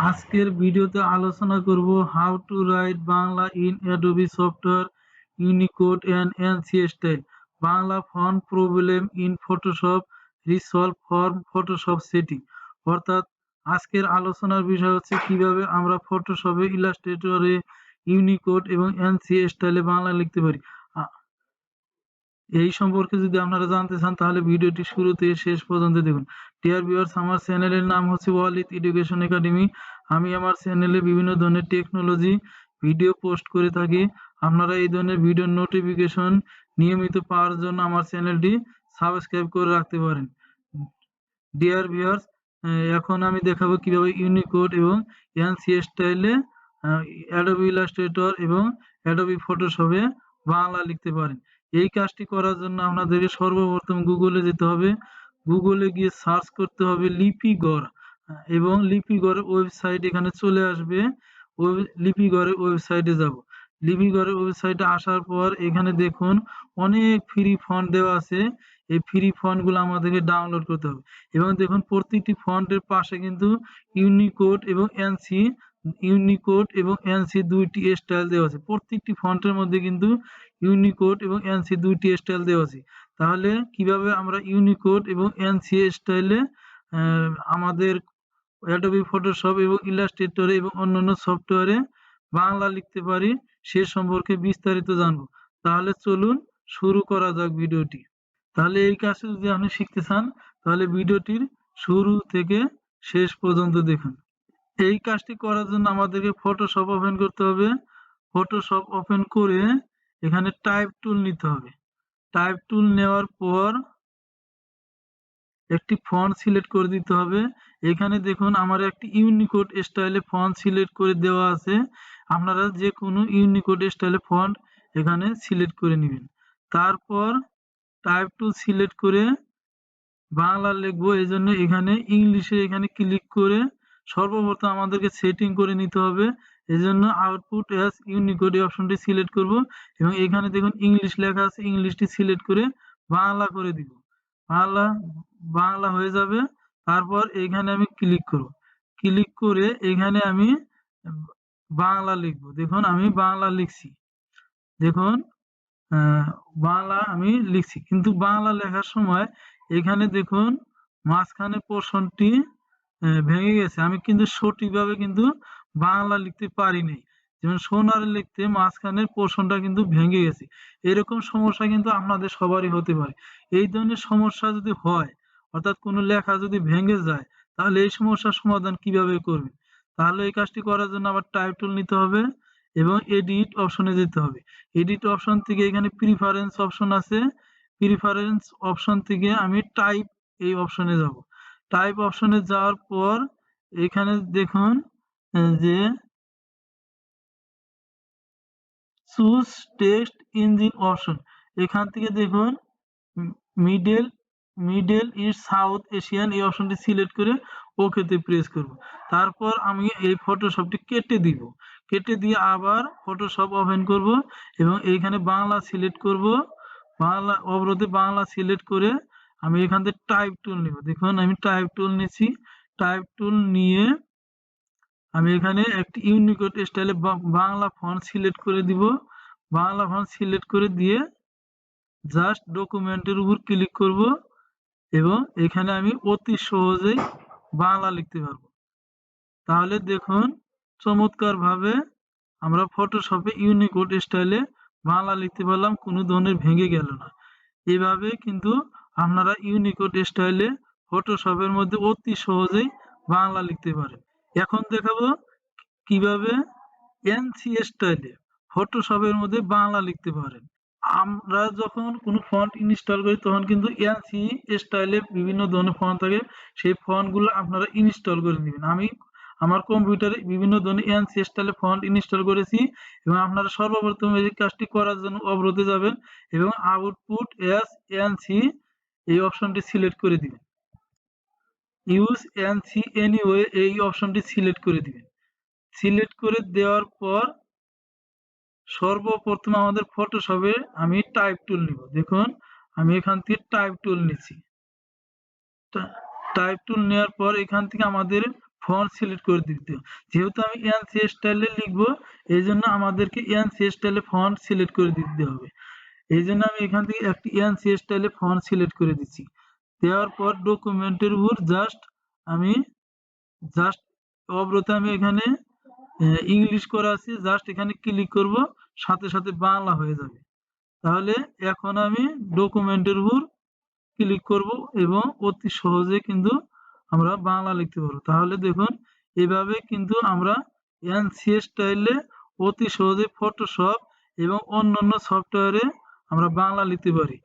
আজকের ভিডিওতে আলোচনা করব how to right Bangla in Adobe software Unicode and NC style, Bangla font problem in Photoshop, resolve for Photoshop setting. অর্থাৎ আজকের আলোচনার বিষয় হচ্ছে কিভাবে আমরা ফটোশপে, ইলাস্ট্রেটরে, ইউনিকোড এবং এনসি স্টাইলে বাংলা লিখতে পারি। এই সম্পর্কে যদি আপনারা জানতে চান তাহলে ভিডিওটি শুরু থেকে শেষ পর্যন্ত দেখুন। ডিয়ার ভিউয়ার্স, আমার চ্যানেলের নাম হচ্ছে ওয়ালিদ এডুকেশন একাডেমি। আমি আমার চ্যানেলে বিভিন্ন ধরনের টেকনোলজি ভিডিও পোস্ট করে থাকি। আপনারা এই ধরনের ভিডিও নোটিফিকেশন নিয়মিত পাওয়ার জন্য আমার চ্যানেলটি সাবস্ক্রাইব করে রাখতে পারেন। ডিয়ার ভিউয়ার্স, এখন আমি দেখাবো কিভাবে ইউনিকোড এবং এনসি স্টাইলে অ্যাডোবি ইলাস্ট্রেটর এবং অ্যাডোবি ফটোশপে বাংলা লিখতে পারেন। এই কাজটি করার জন্য আপনাদেরকে সর্বপ্রথম গুগলে যেতে হবে। গুগলে গিয়ে সার্চ করতে হবে লিপিগড়, এবং লিপিগড়ের ওয়েবসাইট এখানে চলে আসবে। ওই লিপিগড়ের ওয়েবসাইটে যাব। লিপিগড়ের ওয়েবসাইটে আসার পর এখানে দেখুন অনেক ফ্রি ফন্ট দেওয়া আছে। এই ফ্রি ফন্টগুলো আমাদেরকে ডাউনলোড করতে হবে। এবং দেখুন প্রতিটি ফন্টের পাশে কিন্তু ইউনিকোড এবং এনসি দুইটি স্টাইল দেওয়া আছে। প্রত্যেকটি ফন্টের মধ্যে কিন্তু ইউনিকোড এবং এনসি দুইটি স্টাইল দেওয়া আছে। তাহলে কিভাবে আমরা ইউনিকোড এবং এনসি স্টাইলে আমাদের অ্যাডোবি ফটোশপ এবং ইলাস্ট্রেটরে এবং অন্যান্য সফটওয়্যারে বাংলা লিখতে পারি সে সম্পর্কে বিস্তারিত জানবো। তাহলে চলুন শুরু করা যাক ভিডিওটি। তাহলে এই কাজটি যদি আপনি শিখতে চান তাহলে ভিডিওটির শুরু থেকে শেষ পর্যন্ত দেখুন। এই কাজটি করার জন্য আমাদেরকে ফটোশপ ওপেন করতে হবে। ফটোশপ ওপেন করে এখানে টাইপ টুল নিতে হবে। টাইপ টুল নেওয়ার পর একটি ফন্ট সিলেক্ট করে দিতে হবে। এখানে দেখুন আমার একটি ইউনিকোড স্টাইলে ফন্ট সিলেক্ট করে দেওয়া আছে। আপনারা যে কোনো ইউনিকোড স্টাইলে ফন্ট এখানে সিলেক্ট করে নেবেন। তারপর টাইপ টুল সিলেক্ট করে বাংলা লিখবো, এই জন্য এখানে ইংলিশে এখানে ক্লিক করে সর্বপ্রথম আমাদেরকে সেটিং করে নিতে হবে। এজন্য আউটপুট অ্যাজ ইউনিকোড এই অপশনটি সিলেক্ট করব এবং এখানে দেখুন ইংলিশ লেখা আছে, ইংলিশটি সিলেক্ট করে বাংলা করে দিব। বাংলা হয়ে যাবে। তারপর এখানে আমি ক্লিক করব। ক্লিক করে এখানে আমি বাংলা লিখব। দেখুন আমি বাংলা লিখছি। দেখুন বাংলা আমি লিখছি, কিন্তু বাংলা লেখার সময় এখানে দেখুন মাঝখানে পোর্শনটি ভেঙে গেছে। আমি কিন্তু সঠিকভাবে কিন্তু বাংলা লিখতে পারিনি। যেমন সোনার লিখতে মাঝখানের পোর্শনটা কিন্তু ভেঙে গেছে। এরকম সমস্যা কিন্তু আপনাদের সবারই হতে পারে। এই ধরনের সমস্যা যদি হয়, অর্থাৎ কোনো লেখা যদি ভেঙে যায়, তাহলে এই সমস্যার সমাধান কিভাবে করবেন? তাহলে এই কাজটি করার জন্য আবার টাইপ টুল নিতে হবে এবং এডিট অপশনে যেতে হবে। এডিট অপশন থেকে এখানে প্রিফারেন্স অপশন আছে। প্রিফারেন্স অপশন থেকে আমি টাইপ এই অপশনে যাব। টাইপ অপশনে যাওয়ার পর এখানে দেখুন যে চুজ টেক্সট ইঞ্জিন অপশন, এখান থেকে দেখুন middle middle east south Asian এই অপশনটি সিলেক্ট করে ওকেতে প্রেস করব। তারপর আমি এই ফটোশপটি কেটে দিব। কেটে দিয়ে আবার ফটোশপ ওপেন করব এবং এইখানে বাংলা সিলেক্ট করব। বাংলা অবরোধে বাংলা সিলেক্ট করে আমি এখান থেকে টাইপ টুল নিব। দেখুন আমি টাইপ টুল নিচ্ছি। টাইপ টুল নিয়ে আমি এখানে একটি ইউনিকোড স্টাইলে বাংলা ফন্ট সিলেক্ট করে দিব। বাংলা ফন্ট সিলেক্ট করে দিয়ে জাস্ট ডকুমেন্টের উপর ক্লিক করব এবং এখানে আমি অতি সহজেই বাংলা লিখতে পারবো। তাহলে দেখুন চমৎকার ভাবে আমরা ফটোশপে ইউনিকোড স্টাইলে বাংলা লিখতে পারলাম, কোনো ধরনের ভেঙে গেল না। এভাবে কিন্তু আপনারা ইউনিকোড স্টাইলে ফটোশপের মধ্যে অতি সহজেই বাংলা লিখতে পারেন। এখন দেখাবো কিভাবে এনসি স্টাইলে ফটোশপের মধ্যে বাংলা লিখতে পারেন। আমরা যখন কোনো ফন্ট ইনস্টল করি তখন কিন্তু এনসি স্টাইলে বিভিন্ন ধরনের ফন্ট থাকে, সেই ফন্টগুলো আপনারা ইনস্টল করে নেবেন। আমি আমার কম্পিউটারে বিভিন্ন ধরনের এনসি স্টাইলে ফন্ট ইনস্টল করেছি এবং আপনারা সর্বপ্রথম এই কাজটি করার জন্য অবরোধে যাবেন এবং আউটপুট অ্যাজ এনসি এই অপশনটি সিলেক্ট করে দিবেন। ইউজ এনসি এনিওয়ে এই অপশনটি সিলেক্ট করে দিবেন। সিলেক্ট করে দেওয়ার পর সর্বপ্রথম আমাদের ফটোশপে আমি টাইপ টুল নিব। দেখুন আমি এখান থেকে টাইপ টুল নিচ্ছি। টাইপ টুল নেওয়ার পর এখান থেকে আমাদের ফন্ট সিলেক্ট করে দিতে হবে। যেহেতু আমি ANSI স্টাইলে লিখবো, এই জন্য আমাদেরকে ANSI স্টাইলে ফন্ট সিলেক্ট করে দিতে হবে। এই জন্য আমি এখান থেকে একটি ANSI স্টাইলে ফন্ট সিলেক্ট করে দিচ্ছি। দেওয়ার পর ডকুমেন্টের উপর আমি জাস্ট অবরত আমি এখানে ইংলিশ করা আছে, জাস্ট এখানে ক্লিক করব, সাথে সাথে বাংলা হয়ে যাবে। তাহলে এখন আমি ডকুমেন্টের উপর ক্লিক করব এবং অতি সহজে কিন্তু আমরা বাংলা লিখতে পারবো। তাহলে দেখুন, এভাবে কিন্তু আমরা ANSI স্টাইলে অতি সহজে ফটোশপ এবং অন্যান্য সফটওয়্যারে আমরা বাংলা লিখতে পারি।